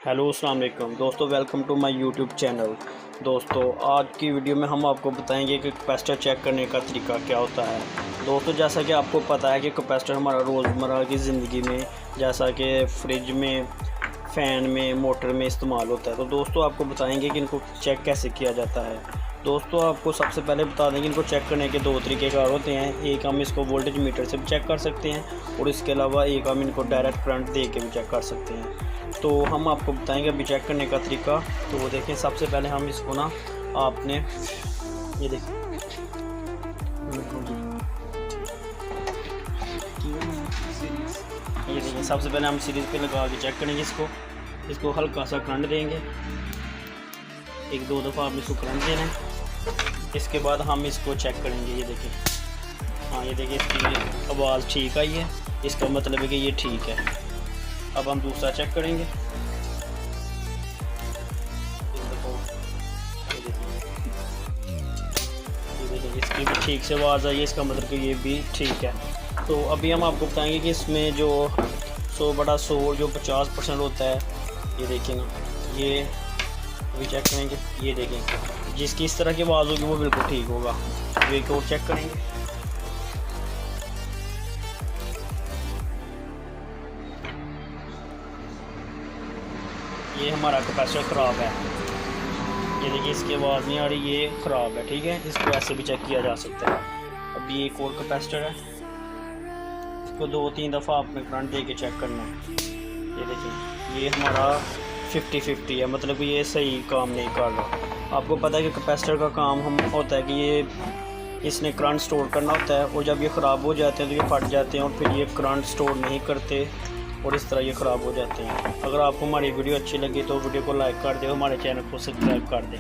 Hello अस्सलाम वालेकुम दोस्तों, welcome to my YouTube channel. दोस्तों आज की वीडियो में हम आपको बताएंगे कि कैपेसिटर चेक करने का तरीका क्या होता है। दोस्तों जैसा कि आपको पता है कि कैपेसिटर हमारा रोज़मर्रा की ज़िंदगी में, जैसा कि फ्रिज में, फ़ैन में, मोटर में इस्तेमाल होता है। तो दोस्तों आपको बताएंगे कि इनको चेक कैसे किया जाता है। दोस्तों आपको सबसे पहले बता दें कि इनको चेक करने के दो तरीक़ेकार होते हैं। एक हम इसको वोल्टेज मीटर से भी चेक कर सकते हैं और इसके अलावा एक हम इनको डायरेक्ट करंट दे के भी चेक कर सकते हैं। तो हम आपको बताएंगे अभी चेक करने का तरीका। तो वो देखें, सबसे पहले हम इसको ना आपने ये देखें, ये देखिए, सबसे पहले हम सीरीज़ पे लगा के चेक करेंगे। इसको हल्का सा करंट देंगे, एक दो दफ़ा आपने इसको करंट देना है। इसके बाद हम इसको चेक करेंगे। ये देखिए, हाँ ये देखिए, इसकी आवाज़ ठीक आई है, इसका मतलब है कि ये ठीक है। अब हम दूसरा चेक करेंगे। ये देखिए, इसकी भी ठीक से आवाज़ आई है, इसका मतलब कि ये भी ठीक है। तो अभी हम आपको बताएंगे कि इसमें जो 100/100 जो 50% होता है, ये देखिए ना, ये अभी चेक करेंगे। ये देखें, जिसकी इस तरह की आवाज़ होगी वो बिल्कुल ठीक होगा। ये एक और चेक करेंगे। ये हमारा कैपेसिटर ख़राब है, ये देखिए, इसकी आवाज़ नहीं आ रही, ये ख़राब है। ठीक है, इसको ऐसे भी चेक किया जा सकता है। अब ये एक और कैपेसिटर है, इसको 2-3 दफ़ा आपने करंट दे के चेक करना है। ये देखिए, ये हमारा 50-50 है, मतलब कि ये सही काम नहीं कर रहा। आपको पता है कि कैपेसिटर का काम हम होता है कि इसने करंट स्टोर करना होता है, और जब ये ख़राब हो जाते हैं तो ये फट जाते हैं और फिर ये करंट स्टोर नहीं करते और इस तरह ये ख़राब हो जाते हैं। अगर आपको हमारी वीडियो अच्छी लगी तो वीडियो को लाइक कर दें, हमारे चैनल को सब्सक्राइब कर दें।